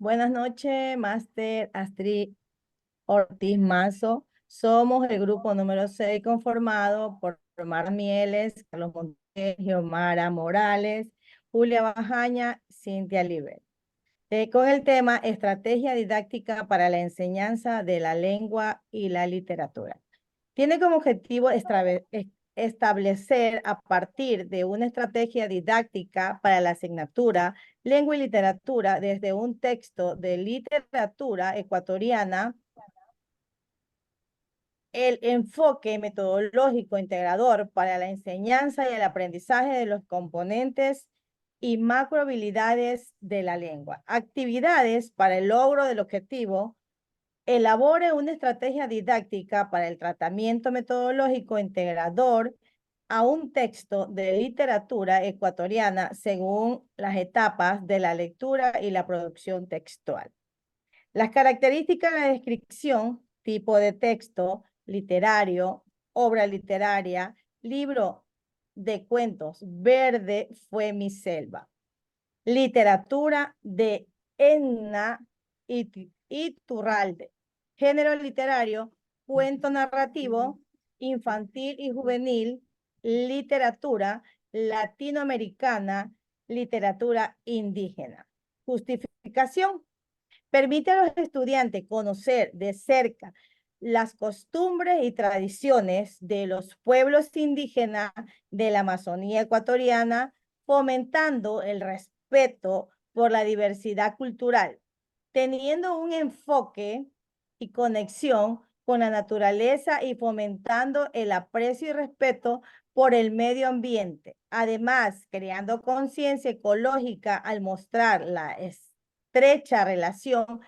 Buenas noches, Máster Astrid Ortiz Mazo. Somos el grupo número 6 conformado por Mar Mieles, Carlos Montes, Giomara Morales, Julia Bajaña, Cintia Liber. Con el tema Estrategia didáctica para la enseñanza de la lengua y la literatura. Tiene como objetivo establecer a partir de una estrategia didáctica para la asignatura Lengua y Literatura desde un texto de literatura ecuatoriana el enfoque metodológico integrador para la enseñanza y el aprendizaje de los componentes y macrohabilidades de la lengua. Actividades para el logro del objetivo. Elabore una estrategia didáctica para el tratamiento metodológico integrador a un texto de literatura ecuatoriana según las etapas de la lectura y la producción textual. Las características de la descripción: tipo de texto, literario, obra literaria, libro de cuentos, Verde fue mi selva. Literatura de Enna Iturralde. Género literario, cuento narrativo, infantil y juvenil, literatura latinoamericana, literatura indígena. Justificación: permite a los estudiantes conocer de cerca las costumbres y tradiciones de los pueblos indígenas de la Amazonía ecuatoriana, fomentando el respeto por la diversidad cultural, teniendo un enfoque y conexión con la naturaleza y fomentando el aprecio y respeto por el medio ambiente. Además, creando conciencia ecológica al mostrar la estrecha relación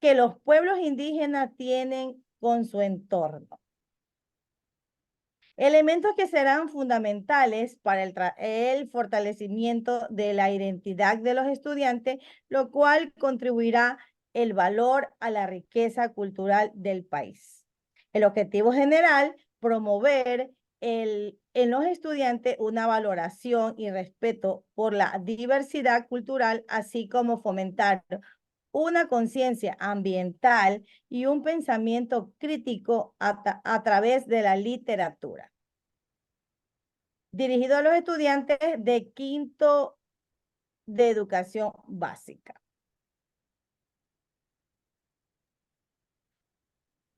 que los pueblos indígenas tienen con su entorno. Elementos que serán fundamentales para el fortalecimiento de la identidad de los estudiantes, lo cual contribuirá el valor a la riqueza cultural del país. El objetivo general: promover en los estudiantes una valoración y respeto por la diversidad cultural, así como fomentar una conciencia ambiental y un pensamiento crítico a través de la literatura. Dirigido a los estudiantes de quinto de educación básica.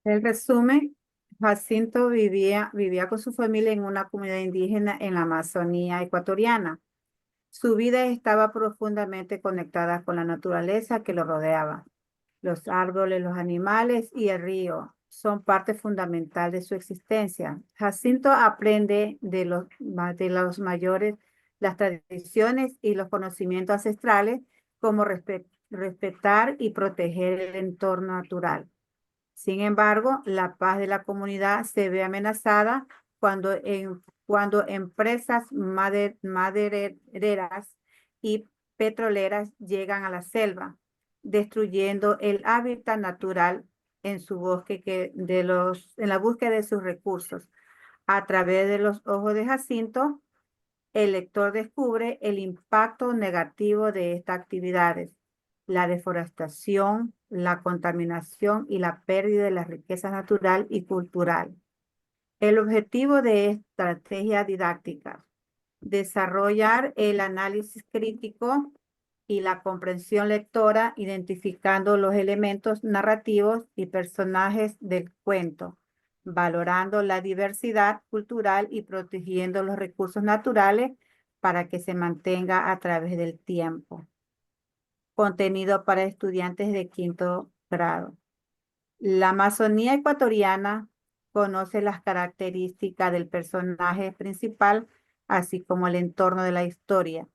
El resumen: Jacinto vivía con su familia en una comunidad indígena en la Amazonía ecuatoriana. Su vida estaba profundamente conectada con la naturaleza que lo rodeaba. Los árboles, los animales y el río son parte fundamental de su existencia. Jacinto aprende de los mayores las tradiciones y los conocimientos ancestrales, como respetar y proteger el entorno natural. Sin embargo, la paz de la comunidad se ve amenazada cuando empresas madereras y petroleras llegan a la selva, destruyendo el hábitat natural en su bosque en la búsqueda de sus recursos. A través de los ojos de Jacinto, el lector descubre el impacto negativo de estas actividades: la deforestación, la contaminación y la pérdida de la riqueza natural y cultural. El objetivo de esta estrategia didáctica: desarrollar el análisis crítico y la comprensión lectora, identificando los elementos narrativos y personajes del cuento, valorando la diversidad cultural y protegiendo los recursos naturales para que se mantenga a través del tiempo. Contenido para estudiantes de quinto grado. La Amazonía ecuatoriana conoce las características del personaje principal, así como el entorno de la historia.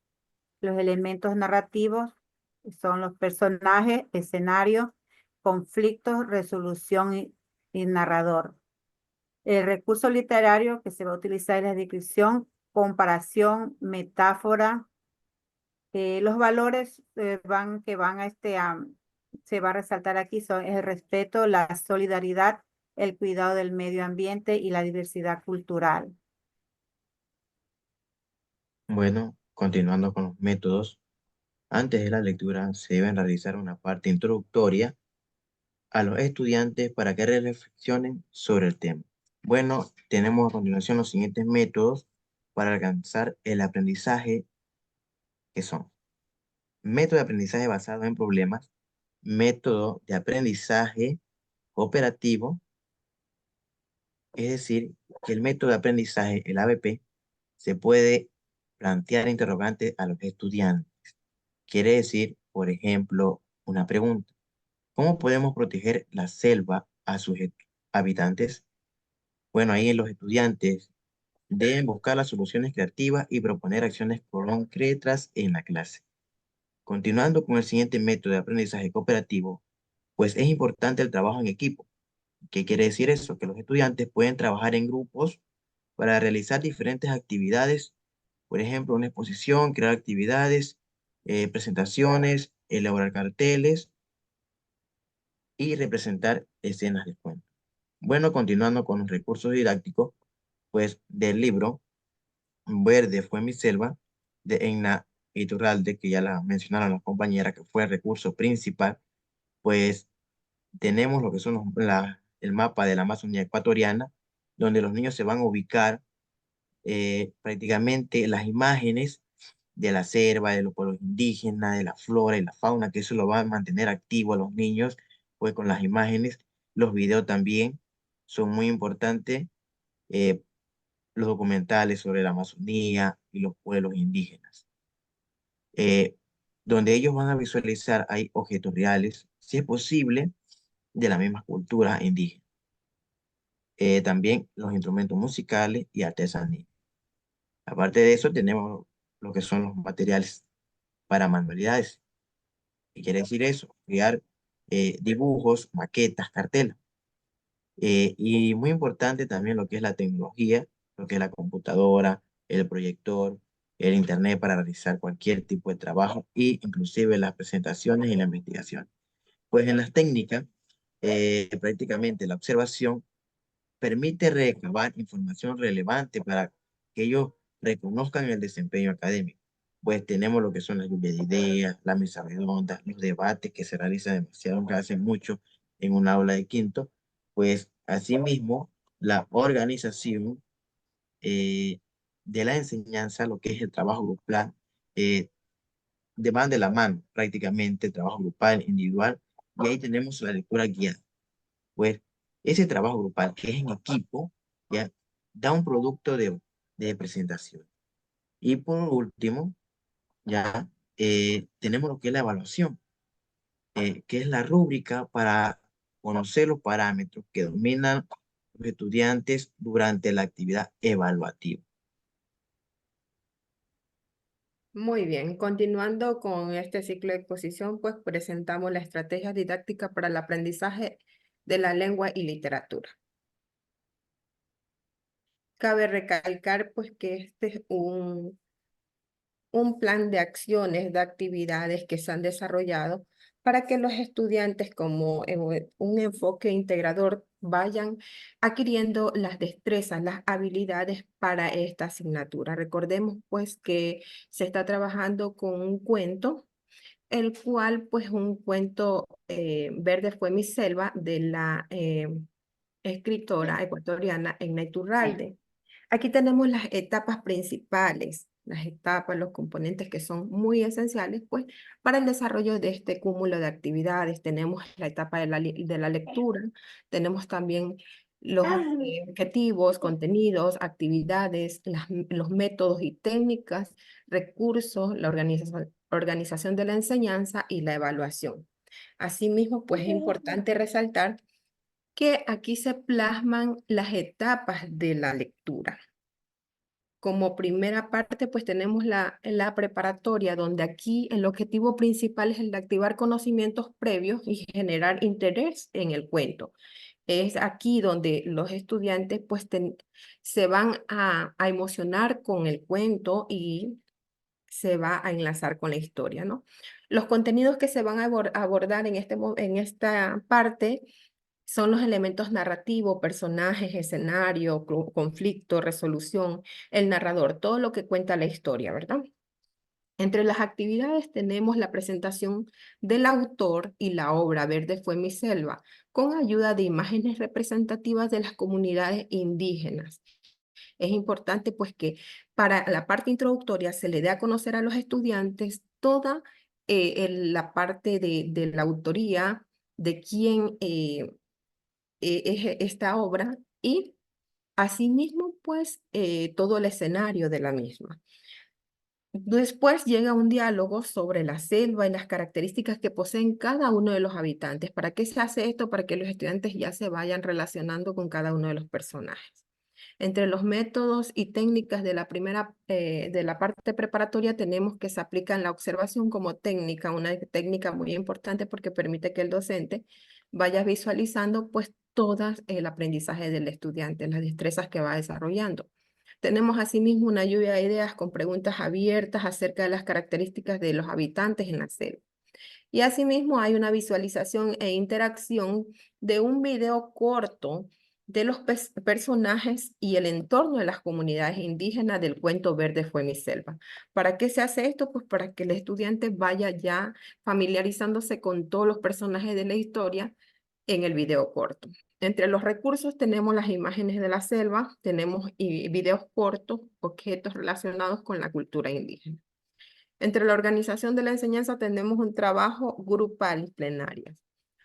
Los elementos narrativos son los personajes, escenario, conflictos, resolución y narrador. El recurso literario que se va a utilizar es la descripción, comparación, metáfora. Los valores se va a resaltar aquí son el respeto, la solidaridad, el cuidado del medio ambiente y la diversidad cultural. Bueno, continuando con los métodos. Antes de la lectura se deben realizar una parte introductoria a los estudiantes para que reflexionen sobre el tema. Bueno, tenemos a continuación los siguientes métodos para alcanzar el aprendizaje, que son método de aprendizaje basado en problemas, método de aprendizaje cooperativo, es decir, que el método de aprendizaje, el ABP, se puede plantear interrogantes a los estudiantes. Quiere decir, por ejemplo, una pregunta. ¿Cómo podemos proteger la selva a sus habitantes? Bueno, ahí los estudiantes deben buscar las soluciones creativas y proponer acciones concretas en la clase. Continuando con el siguiente método de aprendizaje cooperativo, pues es importante el trabajo en equipo. ¿Qué quiere decir eso? Que los estudiantes pueden trabajar en grupos para realizar diferentes actividades, por ejemplo, una exposición, crear actividades, presentaciones, elaborar carteles y representar escenas de cuento. Bueno, continuando con los recursos didácticos, pues del libro Verde fue mi selva, de Enna Iturralde, que ya la mencionaron las compañeras, que fue el recurso principal, pues tenemos lo que son el mapa de la Amazonía ecuatoriana, donde los niños se van a ubicar prácticamente las imágenes de la selva, de los pueblos indígenas, de la flora y la fauna, que eso lo va a mantener activo a los niños, pues con las imágenes, los videos también son muy importantes, eh, los documentales sobre la Amazonía y los pueblos indígenas, eh, donde ellos van a visualizar, hay objetos reales, si es posible, de la misma cultura indígena. También los instrumentos musicales y artesanía. Aparte de eso, tenemos lo que son los materiales para manualidades. ¿Qué quiere decir eso? Crear dibujos, maquetas, cartelas. Y muy importante también lo que es la tecnología, lo que es la computadora, el proyector, el internet para realizar cualquier tipo de trabajo e inclusive las presentaciones y la investigación. Pues en las técnicas, prácticamente la observación permite recabar información relevante para que ellos reconozcan el desempeño académico. Pues tenemos lo que son las lluvias de ideas, la mesa redonda, los debates que se realizan demasiado, que hacen mucho en un aula de quinto. Pues asimismo, la organización eh, de la enseñanza, lo que es el trabajo grupal, eh, van de la mano prácticamente, trabajo grupal, individual, y ahí tenemos la lectura guiada. Pues ese trabajo grupal que es en equipo, ya da un producto de presentación. Y por último, ya tenemos lo que es la evaluación, que es la rúbrica para conocer los parámetros que dominan los estudiantes durante la actividad evaluativa. Muy bien, continuando con este ciclo de exposición, pues presentamos la estrategia didáctica para el aprendizaje de la lengua y literatura. Cabe recalcar pues que este es un plan de acciones, de actividades que se han desarrollado para que los estudiantes como un enfoque integrador vayan adquiriendo las destrezas, las habilidades para esta asignatura. Recordemos pues que se está trabajando con un cuento, el cual pues un cuento Verde fue mi selva de la escritora ecuatoriana Enna Iturralde. Aquí tenemos las etapas principales, las etapas, los componentes que son muy esenciales, pues, para el desarrollo de este cúmulo de actividades. Tenemos la etapa de la lectura, tenemos también los objetivos, contenidos, actividades, los métodos y técnicas, recursos, la organización de la enseñanza y la evaluación. Asimismo, pues es importante resaltar que aquí se plasman las etapas de la lectura. Como primera parte, pues tenemos la preparatoria, donde aquí el objetivo principal es el de activar conocimientos previos y generar interés en el cuento. Es aquí donde los estudiantes pues se van a emocionar con el cuento y se va a enlazar con la historia, ¿no? Los contenidos que se van a abordar en esta parte son los elementos narrativos, personajes, escenario, conflicto, resolución, el narrador, todo lo que cuenta la historia, ¿verdad? Entre las actividades tenemos la presentación del autor y la obra Verde fue mi selva, con ayuda de imágenes representativas de las comunidades indígenas. Es importante pues que para la parte introductoria se le dé a conocer a los estudiantes toda la parte de la autoría, de quién es esta obra y asimismo pues todo el escenario de la misma. Después llega un diálogo sobre la selva y las características que poseen cada uno de los habitantes. ¿Para qué se hace esto? Para que los estudiantes ya se vayan relacionando con cada uno de los personajes. Entre los métodos y técnicas de de la parte preparatoria tenemos que se aplica la observación como técnica, una técnica muy importante porque permite que el docente vaya visualizando pues todo el aprendizaje del estudiante, las destrezas que va desarrollando. Tenemos asimismo una lluvia de ideas con preguntas abiertas acerca de las características de los habitantes en la selva. Y asimismo hay una visualización e interacción de un video corto de los personajes y el entorno de las comunidades indígenas del cuento Verde fue mi selva. ¿Para qué se hace esto? Pues para que el estudiante vaya ya familiarizándose con todos los personajes de la historia en el video corto. Entre los recursos tenemos las imágenes de la selva, tenemos videos cortos, objetos relacionados con la cultura indígena. Entre la organización de la enseñanza tenemos un trabajo grupal y plenario.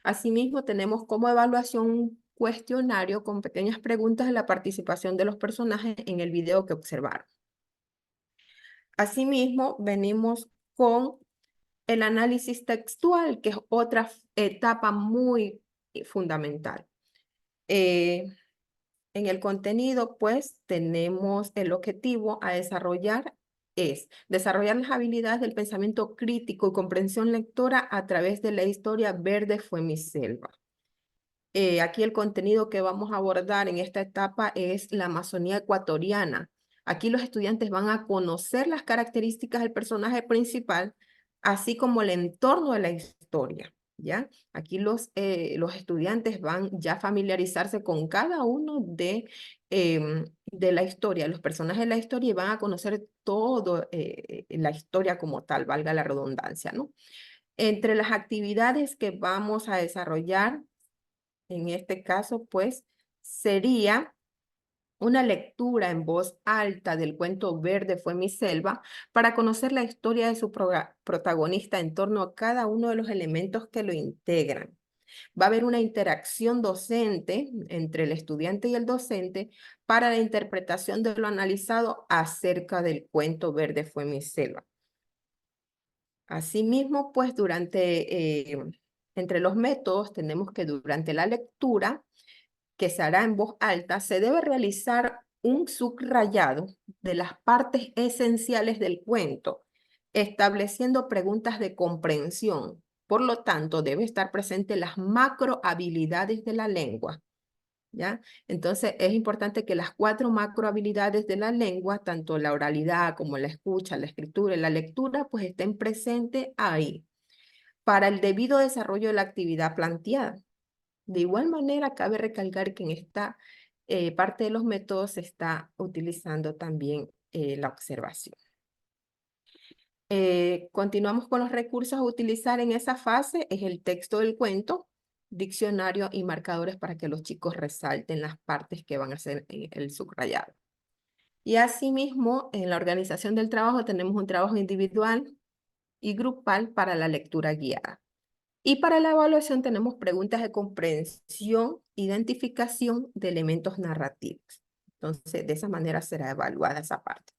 Asimismo, tenemos como evaluación un cuestionario con pequeñas preguntas de la participación de los personajes en el video que observaron. Asimismo, venimos con el análisis textual, que es otra etapa muy fundamental. En el contenido, pues, tenemos el objetivo a desarrollar es desarrollar las habilidades del pensamiento crítico y comprensión lectora a través de la historia Verde fue mi selva. Aquí el contenido que vamos a abordar en esta etapa es la Amazonía ecuatoriana. Aquí los estudiantes van a conocer las características del personaje principal, así como el entorno de la historia, ¿ya? Aquí los estudiantes van ya a familiarizarse con cada uno de la historia, los personajes de la historia, y van a conocer todo la historia como tal, valga la redundancia, ¿no? Entre las actividades que vamos a desarrollar, en este caso, pues, sería una lectura en voz alta del cuento Verde fue mi selva para conocer la historia de su protagonista en torno a cada uno de los elementos que lo integran. Va a haber una interacción docente entre el estudiante y el docente para la interpretación de lo analizado acerca del cuento Verde fue mi selva. Asimismo, pues entre los métodos tenemos que durante la lectura, que se hará en voz alta, se debe realizar un subrayado de las partes esenciales del cuento, estableciendo preguntas de comprensión. Por lo tanto, debe estar presente las macro habilidades de la lengua, ¿ya? Entonces, es importante que las 4 macro habilidades de la lengua, tanto la oralidad como la escucha, la escritura y la lectura, pues estén presentes ahí para el debido desarrollo de la actividad planteada. De igual manera, cabe recalcar que en esta parte de los métodos se está utilizando también la observación. Continuamos con los recursos a utilizar en esa fase, es el texto del cuento, diccionario y marcadores para que los chicos resalten las partes que van a hacer el subrayado. Y asimismo, en la organización del trabajo tenemos un trabajo individual y grupal para la lectura guiada. Y para la evaluación tenemos preguntas de comprensión, identificación de elementos narrativos. Entonces, de esa manera será evaluada esa parte.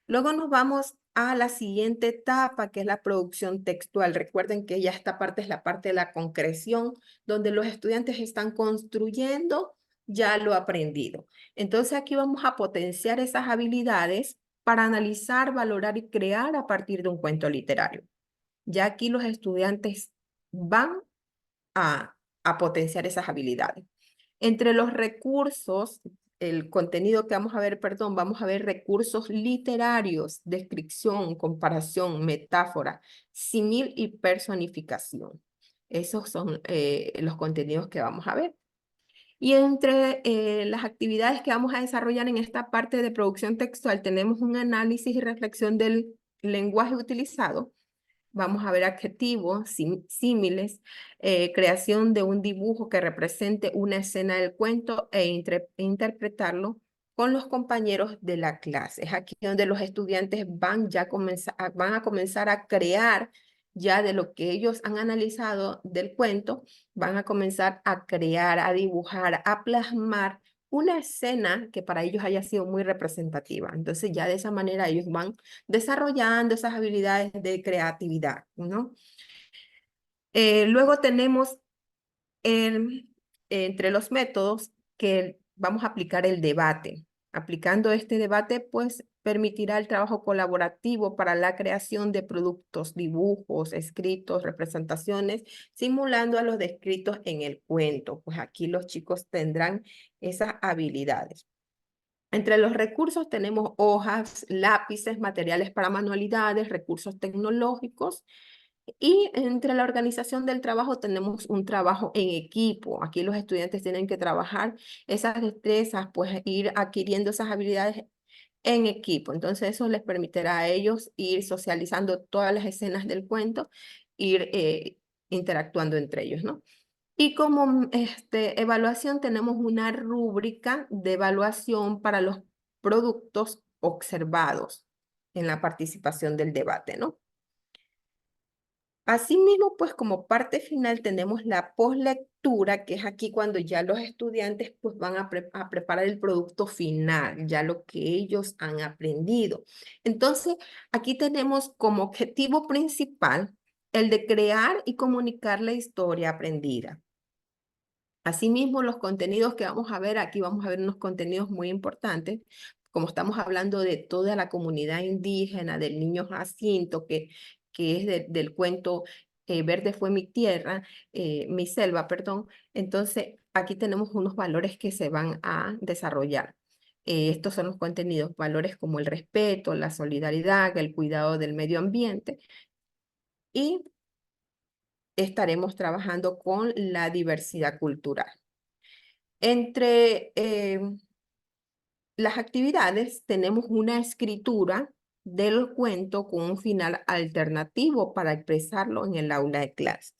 Luego nos vamos a la siguiente etapa, que es la producción textual. Recuerden que ya esta parte es la parte de la concreción, donde los estudiantes están construyendo ya lo aprendido. Entonces, aquí vamos a potenciar esas habilidades para analizar, valorar y crear a partir de un cuento literario. Ya aquí los estudiantes van a potenciar esas habilidades. Entre los recursos, el contenido que vamos a ver, vamos a ver recursos literarios, descripción, comparación, metáfora, símil y personificación. Esos son los contenidos que vamos a ver. Y entre las actividades que vamos a desarrollar en esta parte de producción textual, tenemos un análisis y reflexión del lenguaje utilizado, vamos a ver adjetivos, símiles, creación de un dibujo que represente una escena del cuento e interpretarlo con los compañeros de la clase. Es aquí donde los estudiantes van a comenzar a crear ya de lo que ellos han analizado del cuento, van a comenzar a crear, a dibujar, a plasmar una escena que para ellos haya sido muy representativa. Entonces ya de esa manera ellos van desarrollando esas habilidades de creatividad, ¿no? Luego tenemos entre los métodos que vamos a aplicar el debate. Aplicando este debate, pues permitirá el trabajo colaborativo para la creación de productos, dibujos, escritos, representaciones, simulando a los descritos en el cuento. Pues aquí los chicos tendrán esas habilidades. Entre los recursos tenemos hojas, lápices, materiales para manualidades, recursos tecnológicos. Y entre la organización del trabajo tenemos un trabajo en equipo. Aquí los estudiantes tienen que trabajar esas destrezas, pues ir adquiriendo esas habilidades en equipo. Entonces eso les permitirá a ellos ir socializando todas las escenas del cuento, ir interactuando entre ellos, ¿no? Y como evaluación tenemos una rúbrica de evaluación para los productos observados en la participación del debate, ¿no? Asimismo, pues como parte final tenemos la poslectura, que es aquí cuando ya los estudiantes pues van a preparar el producto final, ya lo que ellos han aprendido. Entonces, aquí tenemos como objetivo principal el de crear y comunicar la historia aprendida. Asimismo, los contenidos que vamos a ver, aquí vamos a ver unos contenidos muy importantes, como estamos hablando de toda la comunidad indígena, del niño Jacinto, que es del cuento Verde fue mi tierra, mi selva, perdón. Entonces, aquí tenemos unos valores que se van a desarrollar. Estos son los contenidos, valores como el respeto, la solidaridad, el cuidado del medio ambiente, y estaremos trabajando con la diversidad cultural. Entre las actividades tenemos una escritura del cuento con un final alternativo para expresarlo en el aula de clase,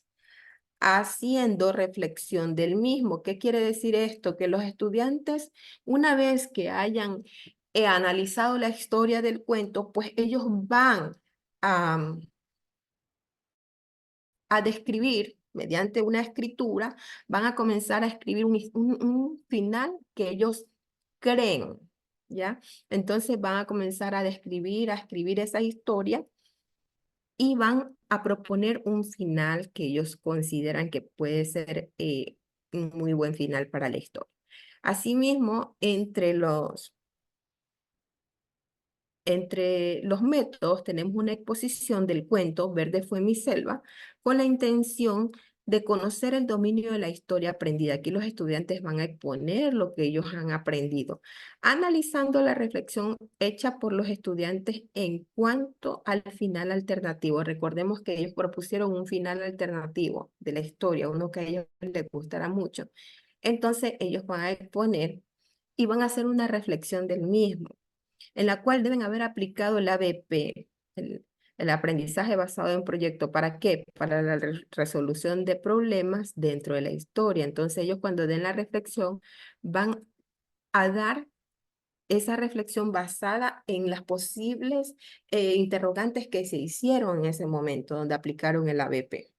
haciendo reflexión del mismo. ¿Qué quiere decir esto? Que los estudiantes, una vez que hayan analizado la historia del cuento, pues ellos van a describir, mediante una escritura, van a comenzar a escribir un final que ellos creen, ¿ya? Entonces van a comenzar a describir, a escribir esa historia y van a proponer un final que ellos consideran que puede ser un muy buen final para la historia. Asimismo, entre los métodos tenemos una exposición del cuento Verde fue mi selva con la intención de conocer el dominio de la historia aprendida. Aquí los estudiantes van a exponer lo que ellos han aprendido, analizando la reflexión hecha por los estudiantes en cuanto al final alternativo. Recordemos que ellos propusieron un final alternativo de la historia, uno que a ellos les gustará mucho. Entonces ellos van a exponer y van a hacer una reflexión del mismo, en la cual deben haber aplicado el ABP, el aprendizaje basado en proyecto. ¿Para qué? Para la resolución de problemas dentro de la historia. Entonces ellos cuando den la reflexión van a dar esa reflexión basada en las posibles interrogantes que se hicieron en ese momento donde aplicaron el ABP.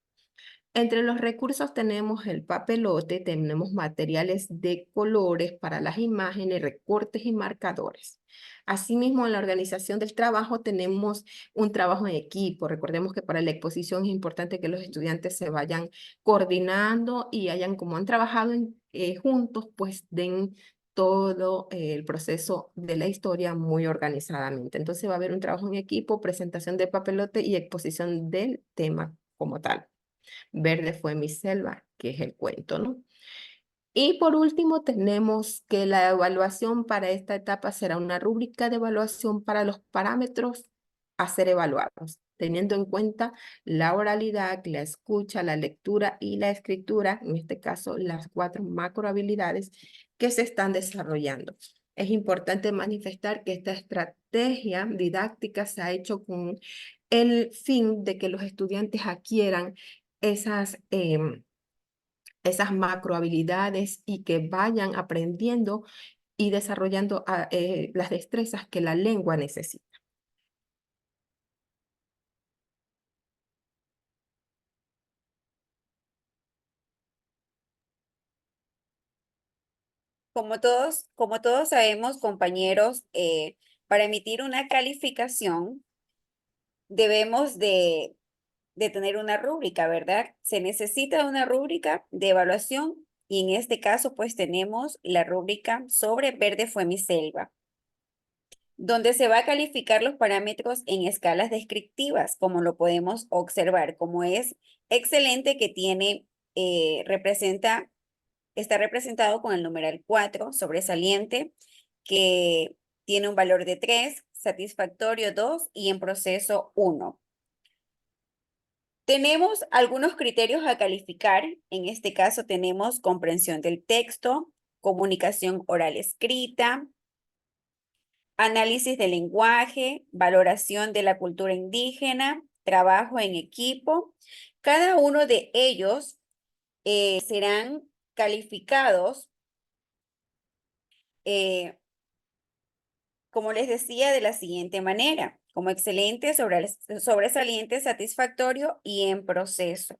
Entre los recursos tenemos el papelote, tenemos materiales de colores para las imágenes, recortes y marcadores. Asimismo, en la organización del trabajo tenemos un trabajo en equipo. Recordemos que para la exposición es importante que los estudiantes se vayan coordinando y hayan, como han trabajado juntos, pues den todo el proceso de la historia muy organizadamente. Entonces va a haber un trabajo en equipo, presentación de papelote y exposición del tema como tal. Verde fue mi selva, que es el cuento, ¿no? Y por último, tenemos que la evaluación para esta etapa será una rúbrica de evaluación para los parámetros a ser evaluados, teniendo en cuenta la oralidad, la escucha, la lectura y la escritura, en este caso las 4 macrohabilidades que se están desarrollando. Es importante manifestar que esta estrategia didáctica se ha hecho con el fin de que los estudiantes adquieran esas macrohabilidades y que vayan aprendiendo y desarrollando las destrezas que la lengua necesita. Como todos sabemos, compañeros, para emitir una calificación debemos de tener una rúbrica, ¿verdad? Se necesita una rúbrica de evaluación y en este caso pues tenemos la rúbrica sobre Verde fue mi selva, donde se va a calificar los parámetros en escalas descriptivas, como lo podemos observar, como es excelente que tiene, está representado con el numeral 4, sobresaliente, que tiene un valor de 3, satisfactorio 2 y en proceso 1. Tenemos algunos criterios a calificar. En este caso tenemos comprensión del texto, comunicación oral escrita, análisis del lenguaje, valoración de la cultura indígena, trabajo en equipo. Cada uno de ellos serán calificados, como les decía, de la siguiente manera: como excelente, sobresaliente, satisfactorio y en proceso.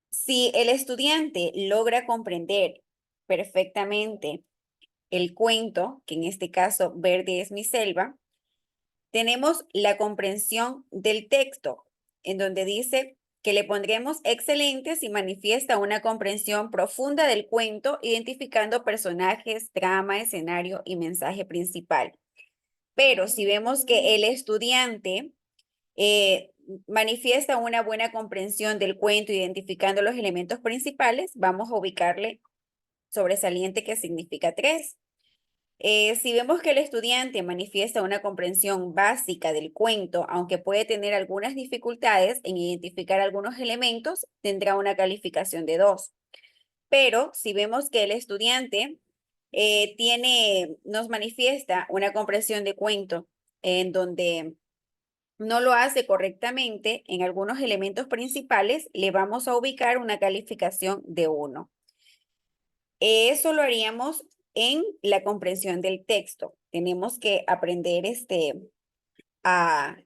Si el estudiante logra comprender perfectamente el cuento, que en este caso Verde es mi selva, tenemos la comprensión del texto, en donde dice que le pondremos excelente si manifiesta una comprensión profunda del cuento, identificando personajes, trama, escenario y mensaje principal. Pero si vemos que el estudiante manifiesta una buena comprensión del cuento, identificando los elementos principales, vamos a ubicarle sobresaliente, que significa 3. Si vemos que el estudiante manifiesta una comprensión básica del cuento, aunque puede tener algunas dificultades en identificar algunos elementos, tendrá una calificación de 2. Pero si vemos que el estudiante nos manifiesta una comprensión de cuento en donde no lo hace correctamente en algunos elementos principales, le vamos a ubicar una calificación de 1. Eso lo haríamos en la comprensión del texto. Tenemos que aprender a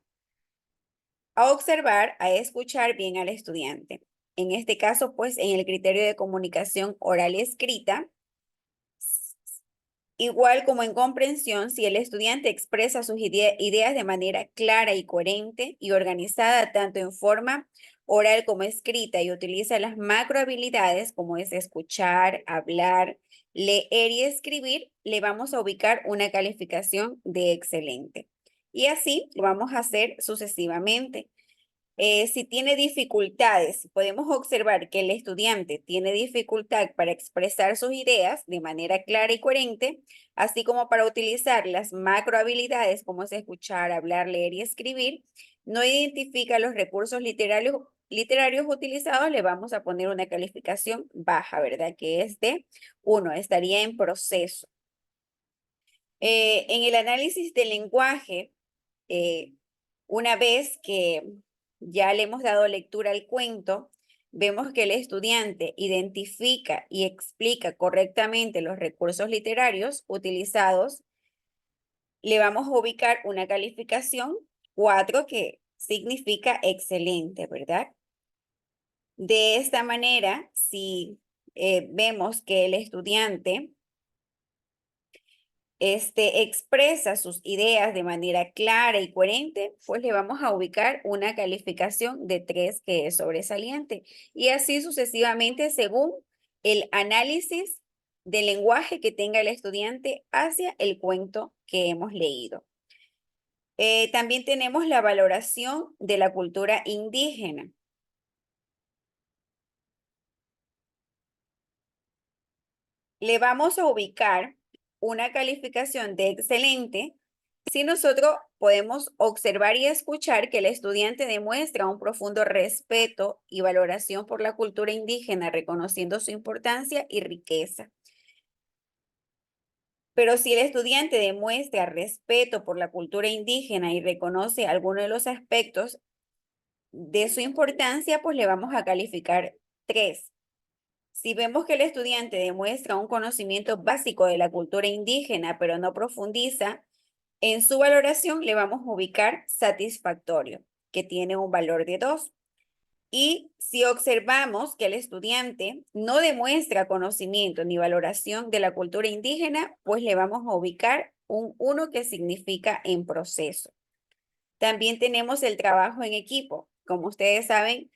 observar, a escuchar bien al estudiante. En este caso, pues, en el criterio de comunicación oral y escrita, igual como en comprensión, si el estudiante expresa sus ideas de manera clara y coherente y organizada, tanto en forma oral como escrita, y utiliza las macrohabilidades como es escuchar, hablar, leer y escribir, le vamos a ubicar una calificación de excelente. Y así lo vamos a hacer sucesivamente. Si tiene dificultades, podemos observar que el estudiante tiene dificultad para expresar sus ideas de manera clara y coherente, así como para utilizar las macrohabilidades como es escuchar, hablar, leer y escribir. No identifica los recursos literarios utilizados, le vamos a poner una calificación baja, ¿verdad? Que es de 1, estaría en proceso. En el análisis del lenguaje, una vez que ya le hemos dado lectura al cuento, vemos que el estudiante identifica y explica correctamente los recursos literarios utilizados, le vamos a ubicar una calificación 4, que significa excelente, ¿verdad? De esta manera, si vemos que el estudiante expresa sus ideas de manera clara y coherente, pues le vamos a ubicar una calificación de 3, que es sobresaliente. Y así sucesivamente según el análisis del lenguaje que tenga el estudiante hacia el cuento que hemos leído. También tenemos la valoración de la cultura indígena. Le vamos a ubicar una calificación de excelente si nosotros podemos observar y escuchar que el estudiante demuestra un profundo respeto y valoración por la cultura indígena, reconociendo su importancia y riqueza. Pero si el estudiante demuestra respeto por la cultura indígena y reconoce alguno de los aspectos de su importancia, pues le vamos a calificar 3. Si vemos que el estudiante demuestra un conocimiento básico de la cultura indígena, pero no profundiza en su valoración, le vamos a ubicar satisfactorio, que tiene un valor de 2. Y si observamos que el estudiante no demuestra conocimiento ni valoración de la cultura indígena, pues le vamos a ubicar un 1 que significa en proceso. También tenemos el trabajo en equipo. Como ustedes saben,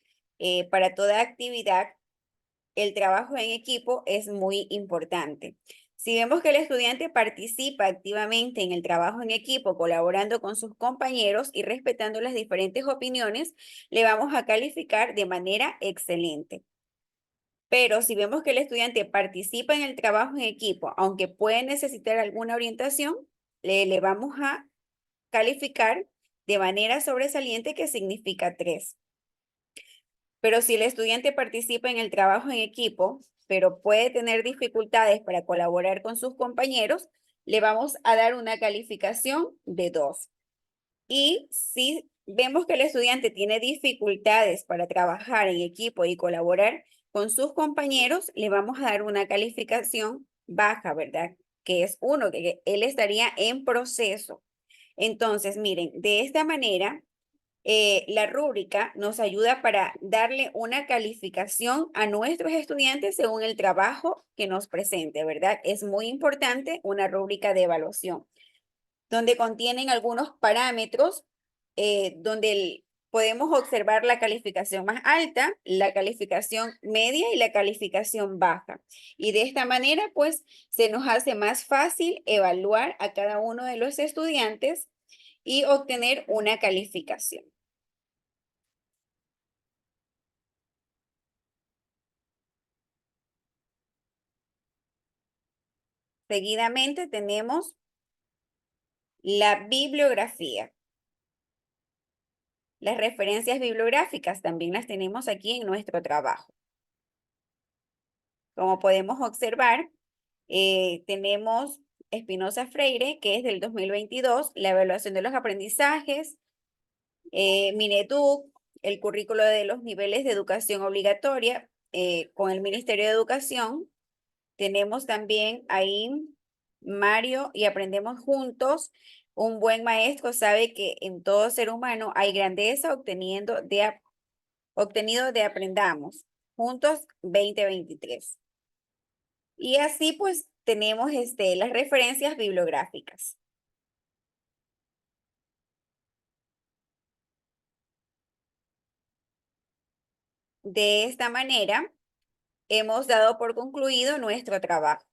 para toda actividad, el trabajo en equipo es muy importante. Si vemos que el estudiante participa activamente en el trabajo en equipo, colaborando con sus compañeros y respetando las diferentes opiniones, le vamos a calificar de manera excelente. Pero si vemos que el estudiante participa en el trabajo en equipo, aunque puede necesitar alguna orientación, le vamos a calificar de manera sobresaliente, que significa 3. Pero si el estudiante participa en el trabajo en equipo, pero puede tener dificultades para colaborar con sus compañeros, le vamos a dar una calificación de 2. Y si vemos que el estudiante tiene dificultades para trabajar en equipo y colaborar con sus compañeros, le vamos a dar una calificación baja, ¿verdad? Que es 1, que él estaría en proceso. Entonces, miren, de esta manera, la rúbrica nos ayuda para darle una calificación a nuestros estudiantes según el trabajo que nos presente, ¿verdad? Es muy importante una rúbrica de evaluación, donde contienen algunos parámetros, donde podemos observar la calificación más alta, la calificación media y la calificación baja. Y de esta manera, pues, se nos hace más fácil evaluar a cada uno de los estudiantes y obtener una calificación. Seguidamente tenemos la bibliografía. Las referencias bibliográficas también las tenemos aquí en nuestro trabajo. Como podemos observar, tenemos Espinosa Freire, que es del 2022, la evaluación de los aprendizajes, Mineduc, el currículo de los niveles de educación obligatoria con el Ministerio de Educación. Tenemos también ahí Mario y Aprendemos Juntos. Un buen maestro sabe que en todo ser humano hay grandeza obtenido de Aprendamos Juntos 2023. Y así pues tenemos las referencias bibliográficas. De esta manera, hemos dado por concluido nuestro trabajo.